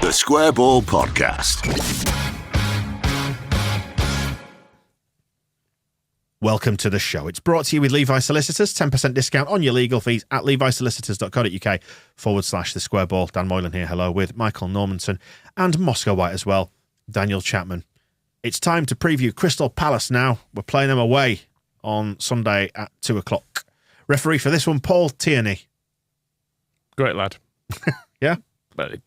The Square Ball Podcast. Welcome to the show. It's brought to you with Levi Solicitors. 10% discount on your legal fees at levisolicitors.co.uk/the Square Ball. Dan Moylan here, hello, with Michael Normanson and Moscow White as well, Daniel Chapman. It's time to preview Crystal Palace now. We're playing them away on Sunday at 2 o'clock. Referee for this one, Paul Tierney. Great lad. Yeah? But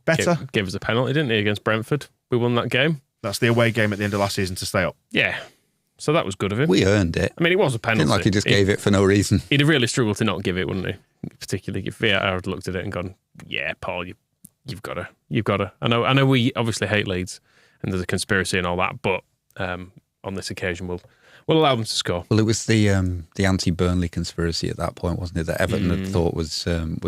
Better? Gave us a penalty, didn't he, against Brentford? We won that game. That's the away game at the end of last season to stay up. Yeah. So that was good of him. We earned it. I mean, it was a penalty. Didn't like he just gave it for no reason. He'd have really struggled to not give it, wouldn't he? Particularly if VAR had looked at it and gone, yeah, Paul, you've got to. I know we obviously hate Leeds and there's a conspiracy and all that, but on this occasion we'll allow them to score. Well, it was the anti-Burnley conspiracy at that point, wasn't it? That Everton had thought was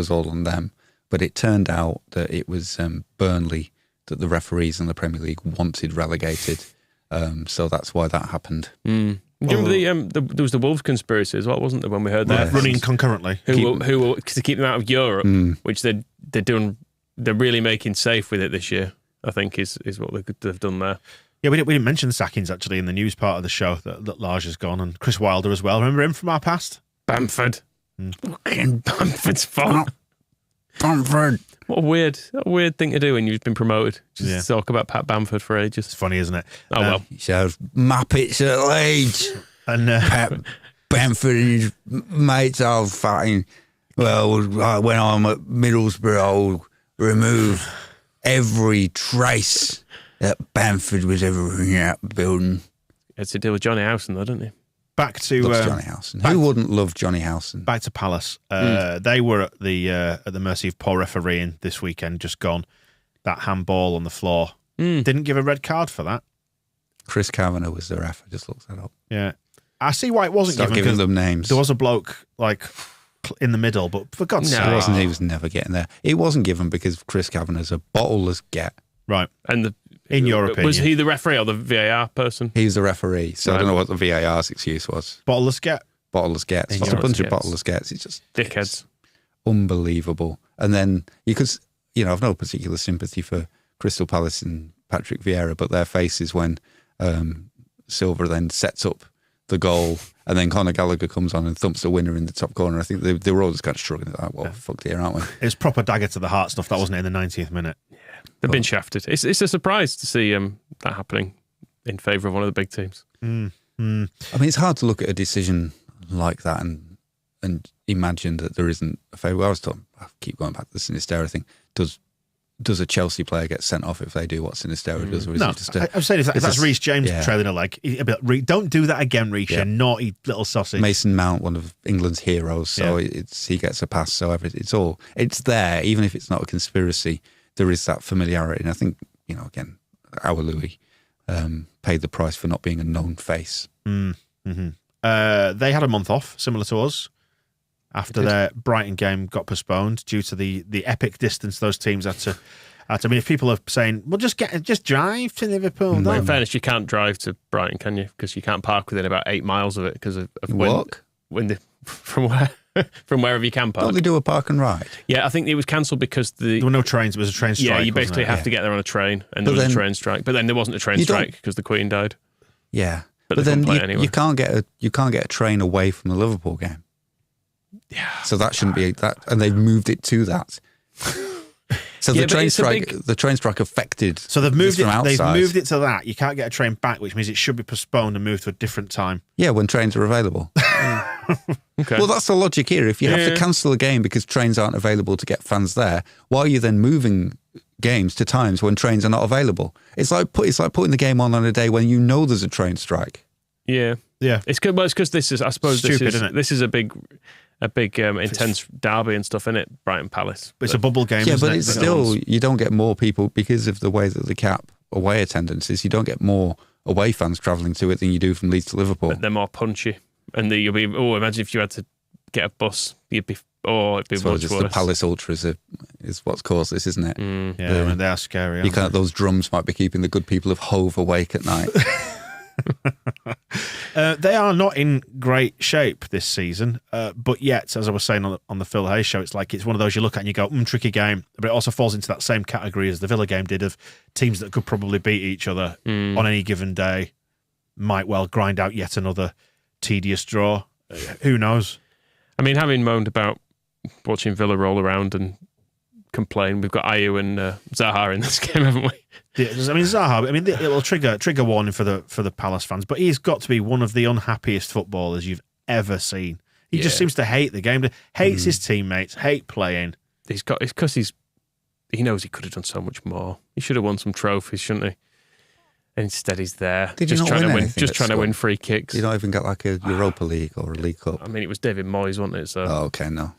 all on them. But it turned out that it was Burnley that the referees in the Premier League wanted relegated. So that's why that happened. Do you remember there was the Wolves conspiracy as well, wasn't there, when we heard that? Running concurrently. Who to keep them out of Europe, which they're really making safe with it this year, I think is what they've done there. Yeah, we didn't mention the sackings actually in the news part of the show that Lage has gone, and Chris Wilder as well. Remember him from our past? Bamford. Fucking Bamford's fault. Bamford. What a weird thing to do when you've been promoted. Just talk about Pat Bamford for ages. It's funny, isn't it? Oh, well. So Muppets at Leeds. And Pat Bamford and his mates are fighting. Well, when I'm at Middlesbrough, I'll remove every trace that Bamford was ever in that building. Had to deal with Johnny Howson, though, didn't he? back to Johnny Howson. Who wouldn't love Johnny Howson? Back to Palace. They were at the mercy of poor refereeing this weekend. Just gone. That handball on the floor. Didn't give a red card for that. Chris Kavanagh was the ref. I just looked that up. Yeah, I see why it wasn't Start given. giving them names. There was a bloke like in the middle, but for God's sake, he was never getting there. It wasn't given because Chris Kavanagh's a bottleless get. Right. And in your opinion, was he the referee or the VAR person? He was the referee, so I don't know what the VAR's excuse was. Bottleless get. Bottleless gets. It's a bunch of bottleless gets. It's just dickheads. Unbelievable. And then I've no particular sympathy for Crystal Palace and Patrick Vieira, but their faces when Silva then sets up the goal and then Conor Gallagher comes on and thumps the winner in the top corner. I think they were all just kind of struggling at that. Well, fucked here, aren't we? It was proper dagger to the heart stuff. That wasn't in the 90th minute. Yeah, they've been shafted. It's a surprise to see that happening in favour of one of the big teams. I mean, it's hard to look at a decision like that and imagine that there isn't a favour. I keep going back to the Sinistera thing. Does a Chelsea player get sent off if they do what Sinistera does? Or is no, it just I'm saying if that's Reece James trailing a leg, don't do that again, Reece, you naughty little sausage. Mason Mount, one of England's heroes, so he gets a pass. So it's there, even if it's not a conspiracy. There is that familiarity, and I think again, our Louis paid the price for not being a known face. Mm-hmm. They had a month off, similar to us. After their Brighton game got postponed due to the epic distance those teams had to. I mean, if people are saying, "Well, just drive to Liverpool," in fairness, you can't drive to Brighton, can you? Because you can't park within about 8 miles of it because of walk from wherever you can park. Don't they do a park and ride? Yeah, I think it was cancelled because there were no trains. It was a train strike. Yeah, you basically have to get there on a train, and there was a train strike. But then there wasn't a train strike because the Queen died. Yeah, but then you can't get a train away from the Liverpool game. Yeah, so that shouldn't be that, and they've moved it to that. So the train strike affected. So they've moved it. Outside. They've moved it to that. You can't get a train back, which means it should be postponed and moved to a different time. Yeah, when trains are available. Okay. Well, that's the logic here. If you have to cancel a game because trains aren't available to get fans there, why are you then moving games to times when trains are not available? It's like putting the game on a day when you know there's a train strike. Yeah. It's good. Well, it's because this is, I suppose, stupid, isn't it? This is a big intense derby and stuff, innit? Brighton Palace. But it's a bubble game. Yeah, isn't but it? it's still, you don't get more people because of the way that the cap away attendance is. You don't get more away fans travelling to it than you do from Leeds to Liverpool. But they're more punchy, and you'll be. Oh, imagine if you had to get a bus, it'd be much worse. The Palace Ultras is what's caused this, isn't it? Yeah, they are scary. Those drums might be keeping the good people of Hove awake at night. They are not in great shape this season, but yet, as I was saying on the Phil Hayes show, it's like it's one of those you look at and you go, tricky game, but it also falls into that same category as the Villa game did of teams that could probably beat each other on any given day, might well grind out yet another tedious draw. Who knows? I mean, having moaned about watching Villa roll around and complain, we've got Ayew and Zaha in this game, haven't we? Yeah, I mean, Zaha, it will trigger warning for the Palace fans, but he's got to be one of the unhappiest footballers you've ever seen. He just seems to hate the game, hates his teammates, hate playing. It's because he knows he could have done so much more. He should have won some trophies, shouldn't he? And instead he's there, just trying to win free kicks. Did you not even get like a Europa League or a League Cup? I mean, it was David Moyes, wasn't it? So. Oh, okay, no.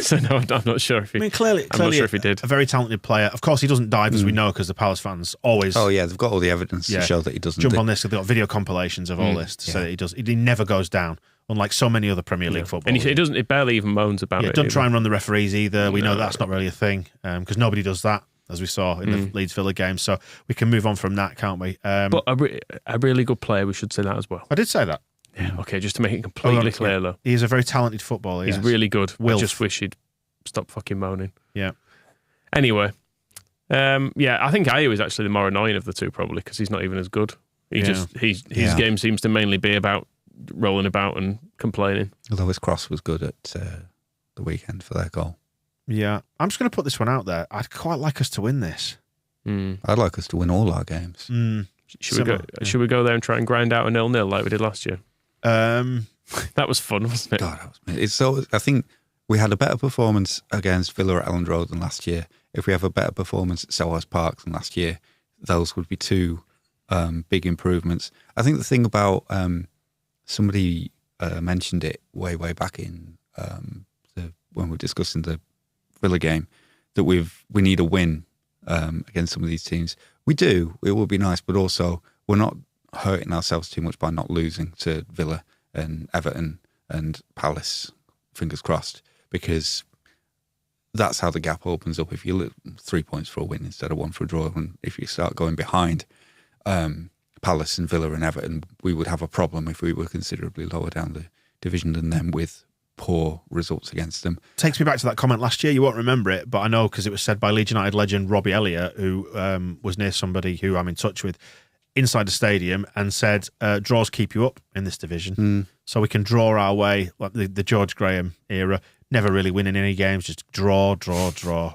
So no, I'm not sure if he. I mean, clearly, I'm not sure if he did. A very talented player. Of course, he doesn't dive, as we know, because the Palace fans always. Oh yeah, they've got all the evidence to show that he doesn't jump on this. They've got video compilations of all this to say that he does. He never goes down, unlike so many other Premier League footballers. And he doesn't. He barely even moans about it. Don't try and run the referees either. We know that's not really a thing because nobody does that, as we saw in the Leeds Villa game. So we can move on from that, can't we? But a really good player. We should say that as well. I did say that. Yeah. Okay. Just to make it completely clear, though, he is a very talented footballer. He's really good. I just wish he'd stop fucking moaning. Yeah. Anyway, I think Ayew is actually the more annoying of the two, probably because he's not even as good. His game seems to mainly be about rolling about and complaining. Although his cross was good at the weekend for their goal. Yeah, I'm just going to put this one out there. I'd quite like us to win this. I'd like us to win all our games. Should we go there and try and grind out a 0-0 like we did last year? That was fun, wasn't it? God, I think we had a better performance against Villa at Elland Road than last year. If we have a better performance at Selhurst Park than last year, those would be two big improvements. I think the thing about somebody mentioned it way back in when we were discussing the Villa game that we need a win against some of these teams. We do. It would be nice, but also we're not hurting ourselves too much by not losing to Villa and Everton and Palace. Fingers crossed, because that's how the gap opens up. If you look 3 points for a win instead of one for a draw, and if you start going behind Palace and Villa and Everton, we would have a problem if we were considerably lower down the division than them with poor results against them. Takes me back to that comment last year. You won't remember it, but I know because it was said by Leeds United legend Robbie Elliott, who was near somebody who I'm in touch with inside the stadium, and said draws keep you up in this division. So we can draw our way, like the George Graham era, never really winning any games, just draw.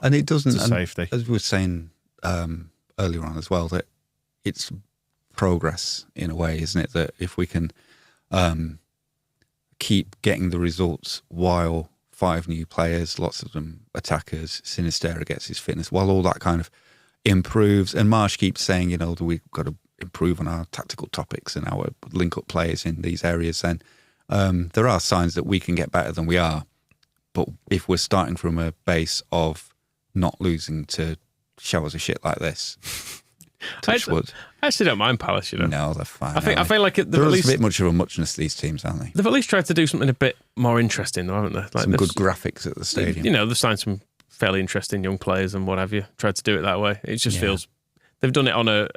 And it doesn't, safety. As we were saying earlier on as well, that it's progress in a way, isn't it? That if we can keep getting the results while 5 new players, lots of them attackers, Sinistera gets his fitness, while all that kind of improves, and Marsh keeps saying, that we've got to improve on our tactical topics and our link-up players in these areas, then there are signs that we can get better than we are. But if we're starting from a base of not losing to showers of shit like this, touch wood. I actually don't mind Palace, No, they're fine. I feel like they're at least a bit much of a muchness, these teams, aren't they? They've at least tried to do something a bit more interesting, though, haven't they? Like some good graphics at the stadium. They've signed some fairly interesting young players and what have you. Tried to do it that way. It just feels they've done it on a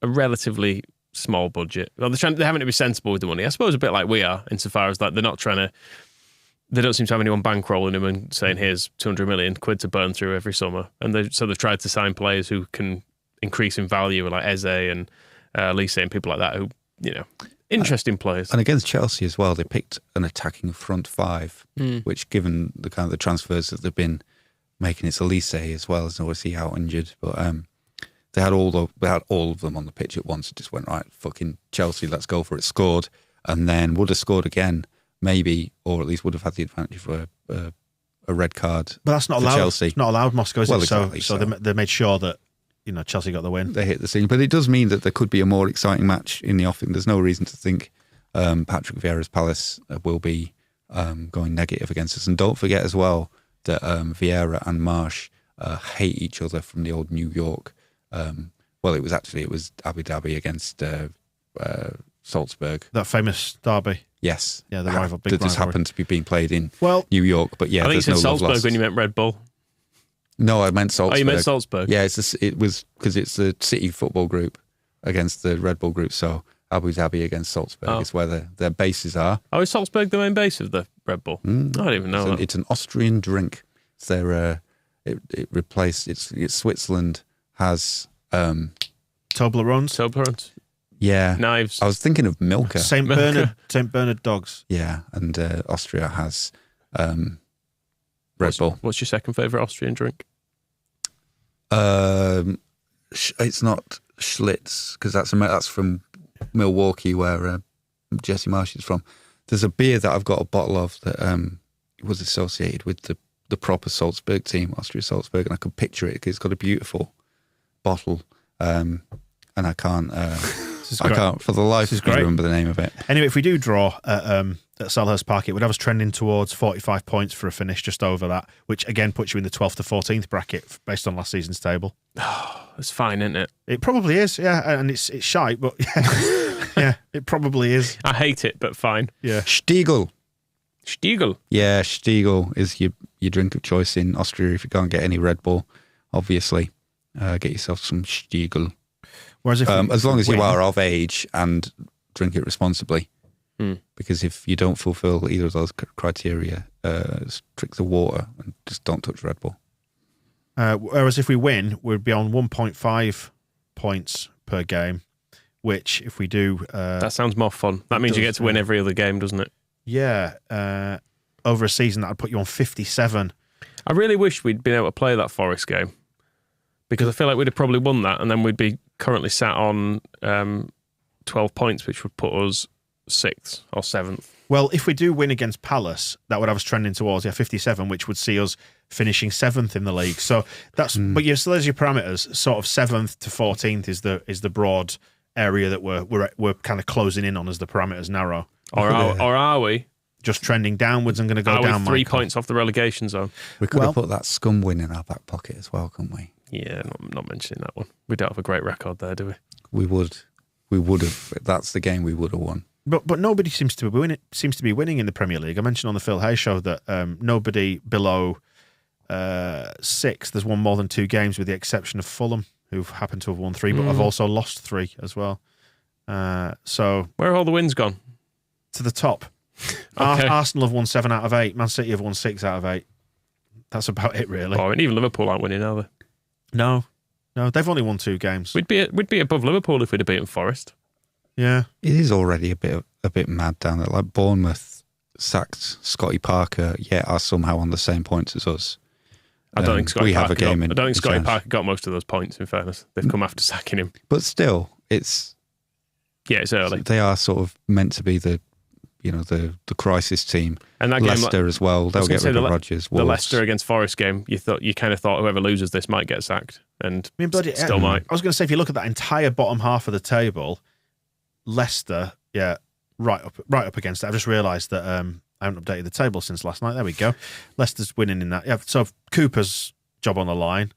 relatively small budget. Well, they're having to be sensible with the money. I suppose a bit like we are, insofar as that they're not trying to. They don't seem to have anyone bankrolling them and saying, "Here's 200 million quid to burn through every summer." And so they've tried to sign players who can increase in value, like Eze and Lise and people like that, who interesting players. And against Chelsea as well, they picked an attacking front 5, which, given the kind of the transfers that they've been making, it's Elise as well as obviously out injured, but they had all of them on the pitch at once. It just went, right, fucking Chelsea, let's go for it. Scored, and then would have scored again, maybe, or at least would have had the advantage for a red card. But that's not allowed. Chelsea. It's not allowed, Moscow, is it? Exactly, so they made sure that Chelsea got the win. They hit the scene, but it does mean that there could be a more exciting match in the offing. There's no reason to think Patrick Vieira's Palace will be going negative against us. And don't forget as well that Vieira and Marsh hate each other from the old New York. It was Abu Dhabi against Salzburg. That famous derby. Yes. Yeah, the rival. Big that just rivalry. happened to be being played in New York. But yeah, I think you said Salzburg when you meant Red Bull. No, I meant Salzburg. Oh, you meant Salzburg? Yeah, it was because it's the City football group against the Red Bull group. So Abu Dhabi against Salzburg is where their bases are. Oh, is Salzburg the main base of the Red Bull? I don't even know. It's an Austrian drink. It's their it replaced it's Switzerland has Toblerones. Yeah, knives. I was thinking of Milka. St. Bernard dogs. Yeah, and Austria has Red Bull. What's your second favourite Austrian drink? It's not Schlitz because that's from Milwaukee, where Jesse Marsh is from. There's a beer that I've got a bottle of that was associated with the proper Salzburg team, Austria Salzburg, and I could picture it because it's got a beautiful bottle, and I can't for the life of me remember the name of it. Anyway, if we do draw at Selhurst Park, it would have us trending towards 45 points for a finish, just over that, which again puts you in the 12th to 14th bracket based on last season's table. Oh, it's fine, isn't it? It probably is, yeah, and it's shite, but yeah, it probably is. I hate it, but fine. Yeah. Stiegel. Yeah, Stiegel is your drink of choice in Austria if you can't get any Red Bull, obviously. Get yourself some Stiegel. Whereas if as long as you are of age and drink it responsibly. Because if you don't fulfill either of those criteria, drink the water and just don't touch Red Bull. Whereas if we win, we'd be on 1.5 points per game, which if we do... that sounds more fun. That means you get to win every other game, doesn't it? Yeah. Over a season, that would put you on 57. I really wish we'd been able to play that Forest game, because I feel like we'd have probably won that, and then we'd be currently sat on 12 points, which would put us 6th or 7th. Well, if we do win against Palace, that would have us trending towards 57, which would see us finishing 7th in the league. So that's but so there's your parameters. Sort of 7th to 14th is the broad area that we're kind of closing in on as the parameters narrow. Or are we just trending downwards and going to go down? 3 points off the relegation zone. We could have put that scum win in our back pocket as well, couldn't we? Yeah, not mentioning that one. We don't have a great record there, do we? We would have. That's the game we would have won. But nobody seems to be winning in the Premier League. I mentioned on the Phil Hay show that nobody below 6. There's won more than 2 games, with the exception of Fulham, who've happened to have won 3, but have also lost 3 as well. So where have all the wins gone? To the top. Okay. Arsenal have won 7 out of 8. Man City have won 6 out of 8. That's about it, really. Oh, and even Liverpool aren't winning, are they? No, they've only won 2 games. We'd be above Liverpool if we'd have beaten Forest. Yeah, it is already a bit mad down there. Like Bournemouth sacked Scotty Parker, yet are somehow on the same points as us. I don't think Scotty Parker I don't think Scotty Parker got most of those points. In fairness, they've come after sacking him. But still, it's early. They are sort of meant to be the crisis team. And that Leicester game, as well. They'll get rid of Rodgers. The Leicester against Forest game, you kind of thought whoever loses this might get sacked, and still might. I was going to say, if you look at that entire bottom half of the table, Leicester, right up against it. I've just realised that I haven't updated the table since last night. There we go. Leicester's winning in that. Yeah, so Cooper's job on the line.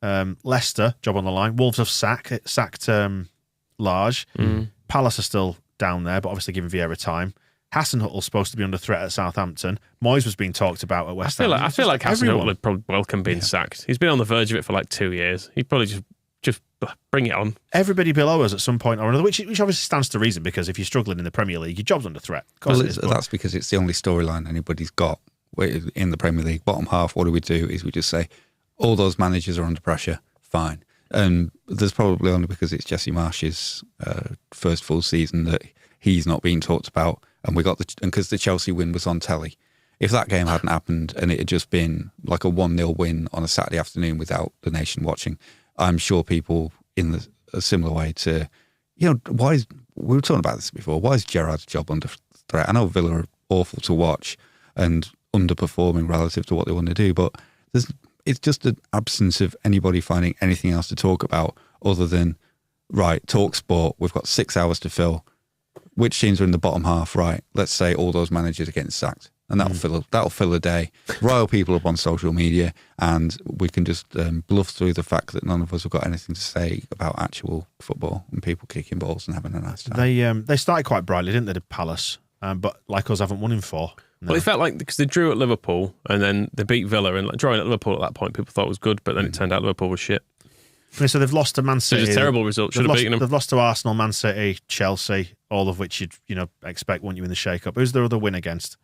Leicester, job on the line. Wolves have sacked Large. Palace are still down there, but obviously giving Vieira time. Hasenhüttl's supposed to be under threat at Southampton. Moyes was being talked about at West Ham. I feel like Hasenhüttl would probably welcome being sacked. He's been on the verge of it for like 2 years. He'd probably just bring it on. Everybody below us at some point or another, which obviously stands to reason, because if you're struggling in the Premier League, your job's under threat. That's because it's the only storyline anybody's got in the Premier League. Bottom half, what do? Is we just say, all those managers are under pressure, fine. And there's probably only because it's Jesse Marsh's first full season that he's not being talked about. And because the Chelsea win was on telly. If that game hadn't happened and it had just been like a 1-0 win on a Saturday afternoon without the nation watching, I'm sure people in a similar way to, we were talking about this before, why is Gerrard's job under threat? I know Villa are awful to watch and underperforming relative to what they want to do, but it's just an absence of anybody finding anything else to talk about other than, right, talk sport, we've got 6 hours to fill. Which teams are in the bottom half? Right, let's say all those managers are getting sacked, and that'll fill a day. Rile people up on social media, and we can just bluff through the fact that none of us have got anything to say about actual football and people kicking balls and having a nice time. They started quite brightly, didn't they, the Palace? But like us, haven't won in 4. No. Well, it felt like because they drew at Liverpool and then they beat Villa, and drawing at Liverpool at that point, people thought was good, but then it turned out Liverpool was shit. So they've lost to Man City. It's a terrible result. Should have beaten them. They've lost to Arsenal, Man City, Chelsea, all of which you'd expect, wouldn't you, in the shake-up. Who's their other win against?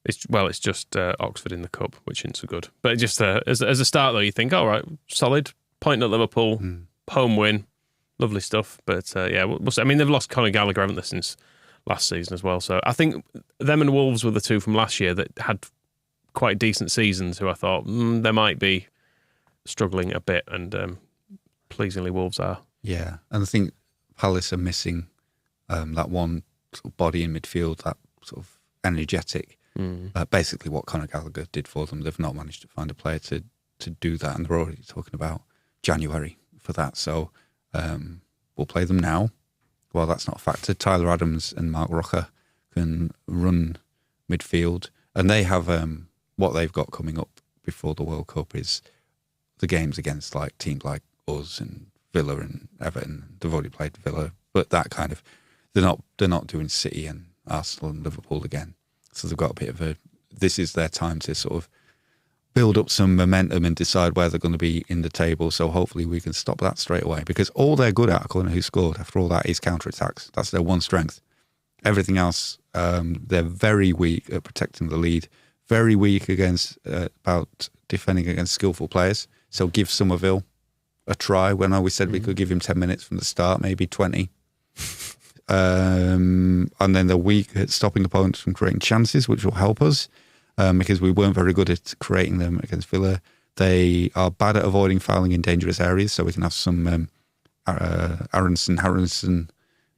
It's just Oxford in the cup, which isn't so good. But just as a start, though, you think, all right, solid. Point at Liverpool, home win, lovely stuff. But we'll see. I mean, they've lost Conor Gallagher, haven't they, since last season as well. So I think them and Wolves were the two from last year that had quite decent seasons who I thought they might be struggling a bit, and pleasingly Wolves are. Yeah, and I think Palace are missing that one sort of body in midfield, that sort of energetic. Basically what Conor Gallagher did for them. They've not managed to find a player to do that, and they're already talking about January for that. So we'll play them now. Well, that's not a factor. Tyler Adams and Mark Rocha can run midfield, and they have what they've got coming up before the World Cup is the games against like teams like us and Villa and Everton. They've already played Villa, but that kind of they're not doing City and Arsenal and Liverpool again. So they've got a bit of this is their time to sort of build up some momentum and decide where they're going to be in the table. So hopefully we can stop that straight away, because all they're good at, according to who scored, after all that, is counter-attacks. That's their one strength. Everything else, they're very weak at protecting the lead, very weak about defending against skillful players. So give Somerville a try when we said we could give him 10 minutes from the start, maybe 20. And then they're weak at stopping opponents from creating chances, which will help us because we weren't very good at creating them against Villa. They are bad at avoiding fouling in dangerous areas, so we can have some Aronson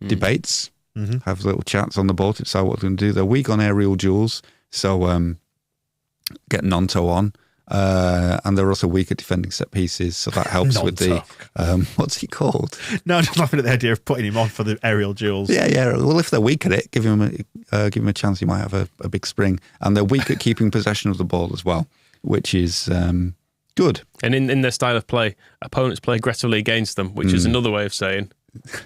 debates, have little chats on the ball to decide what they're going to do. They're weak on aerial duels, so get Nonto on. And they're also weak at defending set pieces, so that helps with the what's he called? No, I'm just laughing at the idea of putting him on for the aerial duels. Yeah. Well, if they're weak at it, give him a chance. He might have a big spring. And they're weak at keeping possession of the ball as well, which is good. And in their style of play, opponents play aggressively against them, which is another way of saying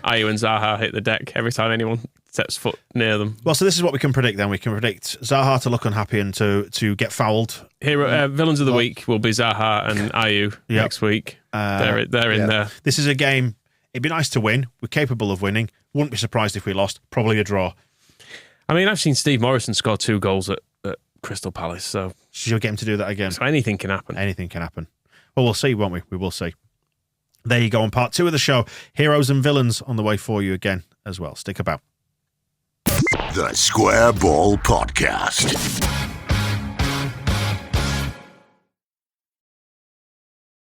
Ayew and Zaha hit the deck every time anyone sets foot near them. Well, so this is what we can predict then. We can predict Zaha to look unhappy and to get fouled. Here, villains of the week will be Zaha and Ayew next week. They're in there. This is a game. It'd be nice to win. We're capable of winning. Wouldn't be surprised if we lost. Probably a draw. I mean, I've seen Steve Morrison score 2 goals at Crystal Palace, so you'll get him to do that again. So anything can happen. Anything can happen. Well, we'll see, won't we? We will see. There you go on part 2 of the show. Heroes and villains on the way for you again as well. Stick about. The Square Ball Podcast.